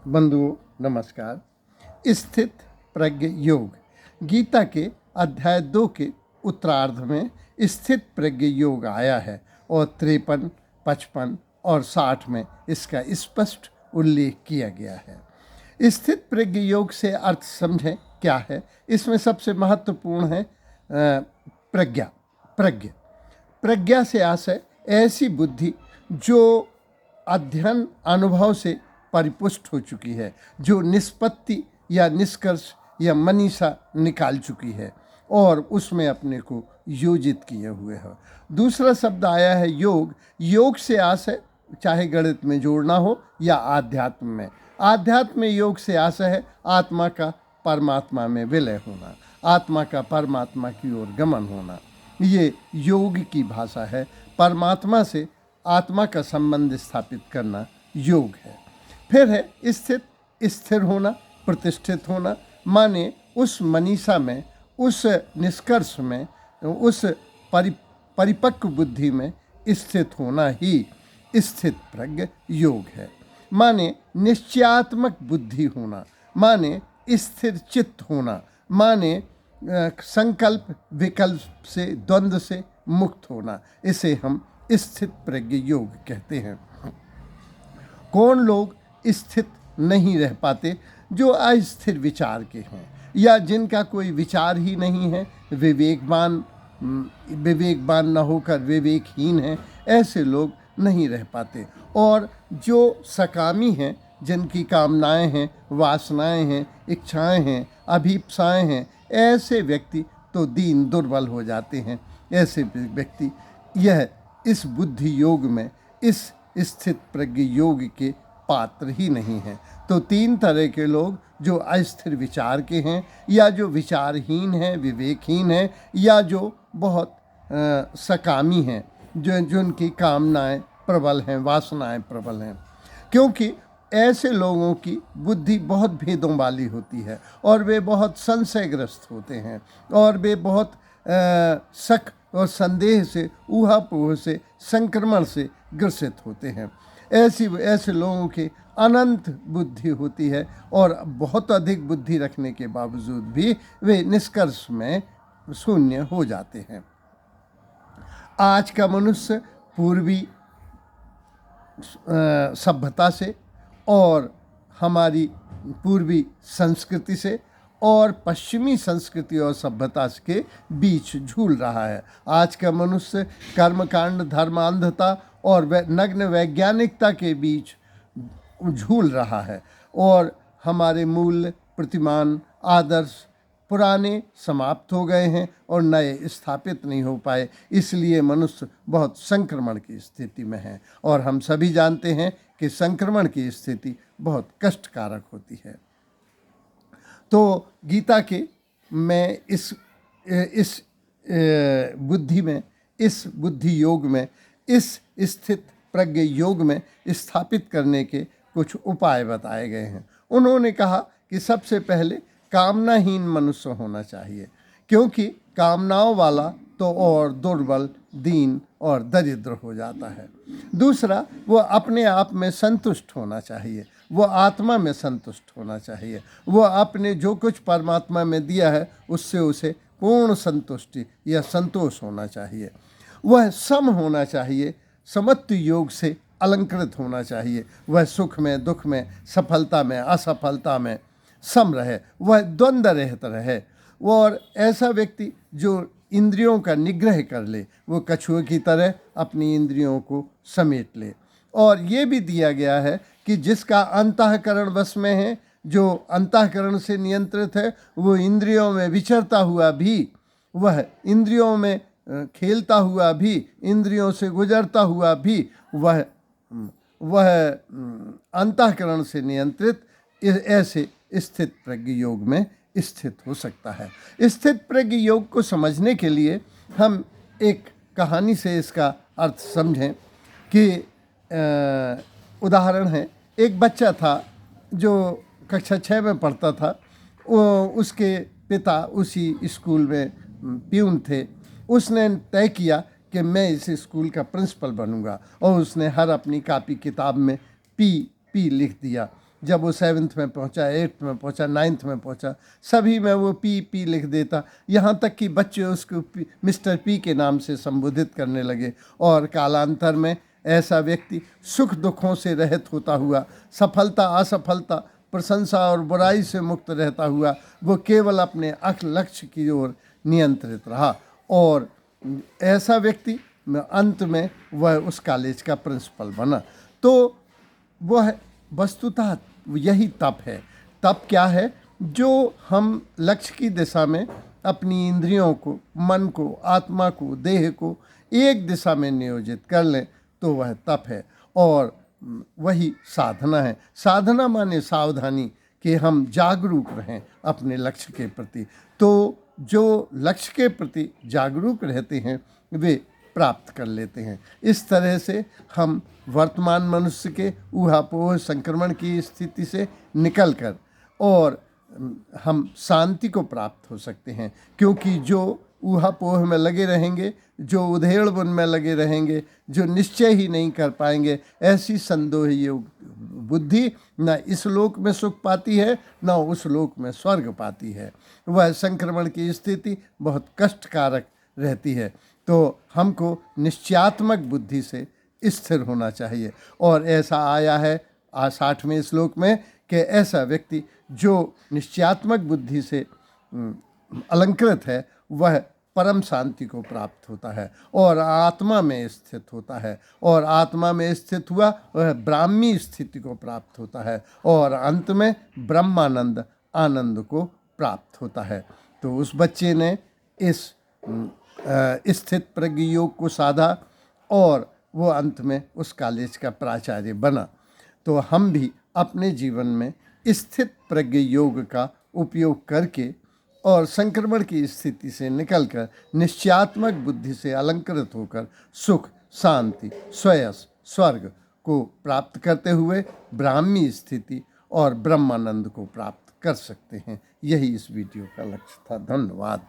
बंधुओं नमस्कार। स्थित प्रज्ञ योग गीता के अध्याय 2 के उत्तरार्ध में स्थित प्रज्ञ योग आया है और 53, 55 और 60 में इसका स्पष्ट उल्लेख किया गया है। स्थित प्रज्ञ योग से अर्थ समझें क्या है। इसमें सबसे महत्वपूर्ण है प्रज्ञा। प्रज्ञा से आशय ऐसी बुद्धि जो अध्ययन अनुभव से परिपुष्ट हो चुकी है, जो निष्पत्ति या निष्कर्ष या मनीषा निकाल चुकी है और उसमें अपने को योजित किए हुए है। दूसरा शब्द आया है योग। योग से आशय चाहे गणित में जोड़ना हो या आध्यात्म में। आध्यात्म में योग से आशय है आत्मा का परमात्मा में विलय होना, आत्मा का परमात्मा की ओर गमन होना। ये योग की भाषा है। परमात्मा से आत्मा का संबंध स्थापित करना योग है। फिर है स्थित, स्थिर होना, प्रतिष्ठित होना, माने उस मनीषा में, उस निष्कर्ष में, उस परिपक्व बुद्धि में स्थित होना ही स्थित प्रज्ञ योग है। माने निश्चयात्मक बुद्धि होना, माने स्थिर चित्त होना, माने संकल्प विकल्प से, द्वंद्व से मुक्त होना। इसे हम स्थित प्रज्ञ योग कहते हैं। कौन लोग स्थित नहीं रह पाते? जो अस्थिर विचार के हैं या जिनका कोई विचार ही नहीं है, विवेकवान न होकर विवेकहीन है, ऐसे लोग नहीं रह पाते। और जो सकामी हैं, जिनकी कामनाएं हैं, वासनाएं हैं, इच्छाएं हैं, अभीप्साएं हैं, ऐसे व्यक्ति तो दीन दुर्बल हो जाते हैं। ऐसे व्यक्ति यह इस बुद्धि योग में, इस स्थित प्रज्ञ योग के पात्र ही नहीं है। तो 3 तरह के लोग, जो अस्थिर विचार के हैं, या जो विचारहीन हैं, विवेकहीन हैं, या जो बहुत सकामी हैं, जो उनकी कामनाएं प्रबल हैं, वासनाएं प्रबल हैं। क्योंकि ऐसे लोगों की बुद्धि बहुत भेदों वाली होती है और वे बहुत संशयग्रस्त होते हैं और वे बहुत शक और संदेह से, ऊहापोह से, संक्रमण से ग्रसित होते हैं। ऐसे लोगों के अनंत बुद्धि होती है और बहुत अधिक बुद्धि रखने के बावजूद भी वे निष्कर्ष में शून्य हो जाते हैं। आज का मनुष्य पूर्वी सभ्यता से और हमारी पूर्वी संस्कृति से और पश्चिमी संस्कृति और सभ्यता के बीच झूल रहा है। आज का मनुष्य कर्मकांड, धर्मांधता और नग्न वैज्ञानिकता के बीच झूल रहा है और हमारे मूल्य, प्रतिमान, आदर्श पुराने समाप्त हो गए हैं और नए स्थापित नहीं हो पाए। इसलिए मनुष्य बहुत संक्रमण की स्थिति में है और हम सभी जानते हैं कि संक्रमण की स्थिति बहुत कष्टकारक होती है। तो गीता के मैं इस बुद्धि में, इस बुद्धि योग में, इस स्थित प्रज्ञ योग में स्थापित करने के कुछ उपाय बताए गए हैं। उन्होंने कहा कि सबसे पहले कामनाहीन मनुष्य होना चाहिए, क्योंकि कामनाओं वाला तो और दुर्बल, दीन और दरिद्र हो जाता है। दूसरा, वो अपने आप में संतुष्ट होना चाहिए, वो आत्मा में संतुष्ट होना चाहिए, वो अपने जो कुछ परमात्मा में दिया है उससे उसे पूर्ण संतुष्टि या संतोष होना चाहिए। वह सम होना चाहिए, समत्व योग से अलंकृत होना चाहिए। वह सुख में, दुख में, सफलता में, असफलता में सम रहे, वह द्वंद्व रहित रहे। और ऐसा व्यक्ति जो इंद्रियों का निग्रह कर ले, वो कछुए की तरह अपनी इंद्रियों को समेट ले। और ये भी दिया गया है कि जिसका अंतःकरण वश में है, जो अंतःकरण से नियंत्रित है, वो इंद्रियों में विचरता हुआ भी, वह इंद्रियों में खेलता हुआ भी, इंद्रियों से गुजरता हुआ भी वह अंतःकरण से नियंत्रित ऐसे स्थित प्रज्ञ योग में स्थित हो सकता है। स्थित प्रज्ञ योग को समझने के लिए हम एक कहानी से इसका अर्थ समझें कि उदाहरण है, एक बच्चा था जो कक्षा 6 में पढ़ता था। उसके पिता उसी स्कूल में प्यून थे। उसने तय किया कि मैं इस स्कूल का प्रिंसिपल बनूंगा और उसने हर अपनी कॉपी किताब में पी लिख दिया जब वो 7th में पहुंचा, 8th में पहुंचा, 9th में पहुंचा, सभी में वो पी लिख देता, यहाँ तक कि बच्चे उसको मिस्टर पी के नाम से संबोधित करने लगे। और कालांतर में ऐसा व्यक्ति सुख दुखों से रहित होता हुआ, सफलता असफलता, प्रशंसा और बुराई से मुक्त रहता हुआ, वो केवल अपने लक्ष्य की ओर नियंत्रित रहा। और ऐसा व्यक्ति अंत में वह उस कॉलेज का प्रिंसिपल बना। तो वह वस्तुतः यही तप है। तप क्या है? जो हम लक्ष्य की दिशा में अपनी इंद्रियों को, मन को, आत्मा को, देह को एक दिशा में नियोजित कर लें तो वह तप है। और वही साधना है। साधना माने सावधानी, कि हम जागरूक रहें अपने लक्ष्य के प्रति। तो जो लक्ष्य के प्रति जागरूक रहते हैं वे प्राप्त कर लेते हैं। इस तरह से हम वर्तमान मनुष्य के ऊहापोह संक्रमण की स्थिति से निकलकर और हम शांति को प्राप्त हो सकते हैं। क्योंकि जो ऊहापोह में लगे रहेंगे, जो उधेड़ बुन में लगे रहेंगे, जो निश्चय ही नहीं कर पाएंगे, ऐसी संदोह योग बुद्धि न इस लोक में सुख पाती है न उस लोक में स्वर्ग पाती है। वह संक्रमण की स्थिति बहुत कष्टकारक रहती है। तो हमको निश्चयात्मक बुद्धि से स्थिर होना चाहिए। और ऐसा आया है 60वें श्लोक में कि ऐसा व्यक्ति जो निश्चयात्मक बुद्धि से अलंकृत है वह परम शांति को प्राप्त होता है और आत्मा में स्थित होता है। और आत्मा में स्थित हुआ वह ब्राह्मी स्थिति को प्राप्त होता है और अंत में ब्रह्मानंद आनंद को प्राप्त होता है। तो उस बच्चे ने इस स्थित प्रज्ञ योग को साधा और वो अंत में उस कॉलेज का प्राचार्य बना। तो हम भी अपने जीवन में स्थित प्रज्ञ योग का उपयोग करके और संक्रमण की स्थिति से निकलकर निश्चयात्मक बुद्धि से अलंकृत होकर सुख, शांति, श्रेयस, स्वर्ग को प्राप्त करते हुए ब्राह्मी स्थिति और ब्रह्मानंद को प्राप्त कर सकते हैं। यही इस वीडियो का लक्ष्य था। धन्यवाद।